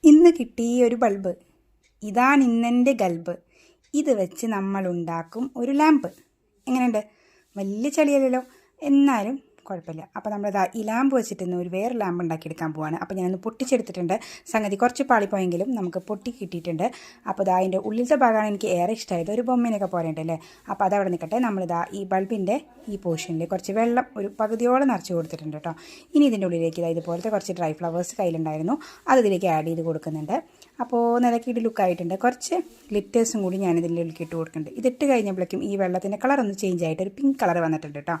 ഇന്ന് കിട്ടിയ ഒരു ബൾബ്. ഇതാണ് ഇന്നെൻ്റെ ഗൾബ്. ഇത് വെച്ച് നമ്മൾ ഉണ്ടാക്കും ഒരു ലാമ്പ്. എങ്ങനെയുണ്ട്? വലിയ ചെളിയല്ലല്ലോ, എന്നാലും കുഴപ്പമില്ല. അപ്പോൾ നമ്മളിതാ ഈ ലാമ്പ് വെച്ചിട്ട് ഇന്ന് ഒരു വേറെ ലാമ്പ് ഉണ്ടാക്കിയെടുക്കാൻ പോവാണ്. അപ്പോൾ ഞാനൊന്ന് പൊട്ടിച്ചെടുത്തിട്ടുണ്ട്. സംഗതി കുറച്ച് പാളിപ്പോയെങ്കിലും നമുക്ക് പൊട്ടി കിട്ടിയിട്ടുണ്ട്. അപ്പോൾ ഇതാ അതിൻ്റെ ഉള്ളിലത്തെ ഭാഗമാണ് എനിക്ക് ഏറെ ഇഷ്ടമായത്. ഒരു ബൊമ്മേനൊക്കെ പോരേണ്ട അല്ലേ. അപ്പോൾ അതവിടെ നിൽക്കട്ടെ. നമ്മളിതാ ഈ ബൾബിൻ്റെ ഈ പോർഷനിൽ കുറച്ച് വെള്ളം ഒരു പകുതിയോളം നിറച്ച് കൊടുത്തിട്ടുണ്ട് കേട്ടോ. ഇനി ഇതിൻ്റെ ഉള്ളിലേക്ക് ഇതാ ഇതുപോലത്തെ കുറച്ച് ഡ്രൈ ഫ്ലവേഴ്സ് കയ്യിലുണ്ടായിരുന്നു, അത് ഇതിലേക്ക് ആഡ് ചെയ്ത് കൊടുക്കുന്നുണ്ട്. അപ്പോൾ നിലക്കിയിട്ട് ലുക്കായിട്ടുണ്ട്. കുറച്ച് ഗ്ലിറ്റേഴ്സും കൂടി ഞാൻ ഇതിൻ്റെ ഉള്ളിലേക്ക് ഇട്ട് കൊടുക്കുന്നുണ്ട്. ഇതിട്ട് കഴിഞ്ഞപ്പോഴേക്കും ഈ വെള്ളത്തിൻ്റെ കളർ ഒന്ന് ചേഞ്ച് ആയിട്ട് ഒരു പിങ്ക് കളർ വന്നിട്ടുണ്ട് കേട്ടോ.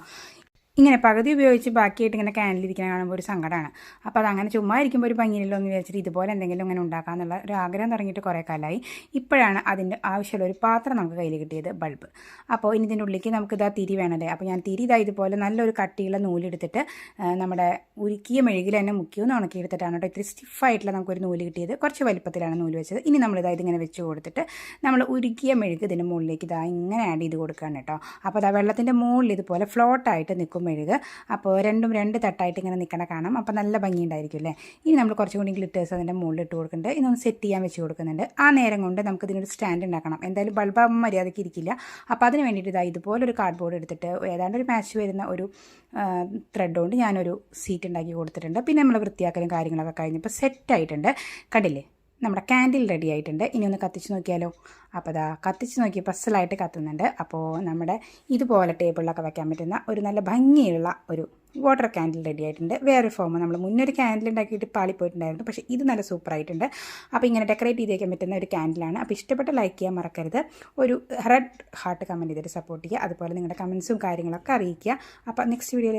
ഇങ്ങനെ പകുതി ഉപയോഗിച്ച് ബാക്കിയായിട്ട് ഇങ്ങനെ ക്യാനിലിരിക്കുന്ന കാണുമ്പോൾ ഒരു സങ്കടമാണ്. അപ്പോൾ അതങ്ങനെ ചുമ്മാ ഇരിക്കുമ്പോൾ ഒരു ഭംഗിയിലോ എന്ന് വിചാരിച്ചിട്ട് ഇതുപോലെ എന്തെങ്കിലും ഇങ്ങനെ ഉണ്ടാക്കാമെന്നുള്ള ഒരു ആഗ്രഹം തുടങ്ങിയിട്ട് കുറേ കാലമായി. ഇപ്പോഴാണ് അതിൻ്റെ ആവശ്യമുള്ള ഒരു പാത്രം നമുക്ക് കയ്യിൽ കിട്ടിയത്, ബൾബ്. അപ്പോൾ ഇനി ഇതിൻ്റെ ഉള്ളിലേക്ക് നമുക്ക് ഇതാ തിരി വേണമല്ലേ. അപ്പോൾ ഞാൻ തിരി ഇതാ ഇതുപോലെ നല്ലൊരു കട്ടിയുള്ള നൂലെടുത്തിട്ട് നമ്മുടെ ഉരുക്കിയ മെഴുകിൽ തന്നെ മുക്കിയൊന്ന് ഉണക്കിയെടുത്തിട്ടാണ് കേട്ടോ ഇത്തിരി സ്റ്റിഫായിട്ടുള്ള നമുക്കൊരു നൂല് കിട്ടിയത്. കുറച്ച് വലിപ്പത്തിലാണ് നൂല് വെച്ചത്. ഇനി നമ്മളിതാ ഇതിങ്ങനെ വെച്ച് കൊടുത്തിട്ട് നമ്മൾ ഉരുക്കിയ മെഴുക് ഇതിൻ്റെ മുകളിലേക്ക് ഇതാ ഇങ്ങനെ ആഡ് ചെയ്ത് കൊടുക്കുകയാണ് കേട്ടോ. അപ്പോൾ അതാ വെള്ളത്തിൻ്റെ മുകളിൽ ഇതുപോലെ ഫ്ലോട്ടായിട്ട് നിൽക്കും മെഴുക്. അപ്പോൾ രണ്ട് തട്ടായിട്ട് ഇങ്ങനെ നിൽക്കണ കാണാം. അപ്പോൾ നല്ല ഭംഗി ഉണ്ടായിരിക്കും അല്ലേ. ഇനി നമ്മൾ കുറച്ചും കൂടി ഗ്ലിറ്റേഴ്സ് അതിൻ്റെ മുകളിൽ ഇട്ട് കൊടുക്കുന്നുണ്ട്. ഇതൊന്ന് സെറ്റ് ചെയ്യാൻ വെച്ച് കൊടുക്കുന്നുണ്ട്. ആ നേരം കൊണ്ട് നമുക്ക് ഇതിനൊരു സ്റ്റാൻഡ് ഉണ്ടാക്കണം. എന്തായാലും ബൾബാകുമ്പോൾ മര്യാദയ്ക്ക് ഇരിക്കില്ല. അപ്പോൾ അതിന് വേണ്ടിയിട്ട് ഇതാ ഇതുപോലൊരു കാർഡ്ബോർഡ് എടുത്തിട്ട് ഏതാണ്ട് ഒരു മാച്ച് വരുന്ന ഒരു ത്രെഡ് കൊണ്ട് ഞാനൊരു സീറ്റ് ഉണ്ടാക്കി കൊടുത്തിട്ടുണ്ട്. പിന്നെ നമ്മൾ വൃത്തിയാക്കലും കാര്യങ്ങളൊക്കെ കഴിഞ്ഞപ്പോൾ സെറ്റായിട്ടുണ്ട്. കണ്ടില്ലേ, നമ്മുടെ ക്യാൻഡിൽ റെഡി ആയിട്ടുണ്ട്. ഇനി ഒന്ന് കത്തിച്ച് നോക്കിയാലോ. അപ്പോൾ അതാ കത്തിച്ച് നോക്കിയപ്പോൾ അസലായിട്ട് കത്തുന്നുണ്ട്. അപ്പോൾ നമ്മുടെ ഇതുപോലെ ടേബിളിലൊക്കെ വയ്ക്കാൻ പറ്റുന്ന ഒരു നല്ല ഭംഗിയുള്ള ഒരു വാട്ടർ ക്യാൻഡിൽ റെഡി ആയിട്ടുണ്ട്. വേറൊരു ഫോം നമ്മൾ മുന്നൊരു ക്യാൻഡിൽ ഉണ്ടാക്കിയിട്ട് പാളിപ്പോയിട്ടുണ്ടായിരുന്നു, പക്ഷേ ഇത് നല്ല സൂപ്പറായിട്ടുണ്ട്. അപ്പോൾ ഇങ്ങനെ ഡെക്കറേറ്റ് ചെയ്ത് വയ്ക്കാൻ പറ്റുന്ന ഒരു ക്യാൻഡിലാണ്. അപ്പോൾ ഇഷ്ടപ്പെട്ട ലൈക്ക് ചെയ്യാൻ മറക്കരുത്. ഒരു റെഡ് ഹാർട്ട് കമൻറ്റ് ചെയ്തിട്ട് സപ്പോർട്ട് ചെയ്യുക. അതുപോലെ നിങ്ങളുടെ കമൻസും കാര്യങ്ങളൊക്കെ അറിയിക്കുക. അപ്പോൾ നെക്സ്റ്റ് വീഡിയോയിൽ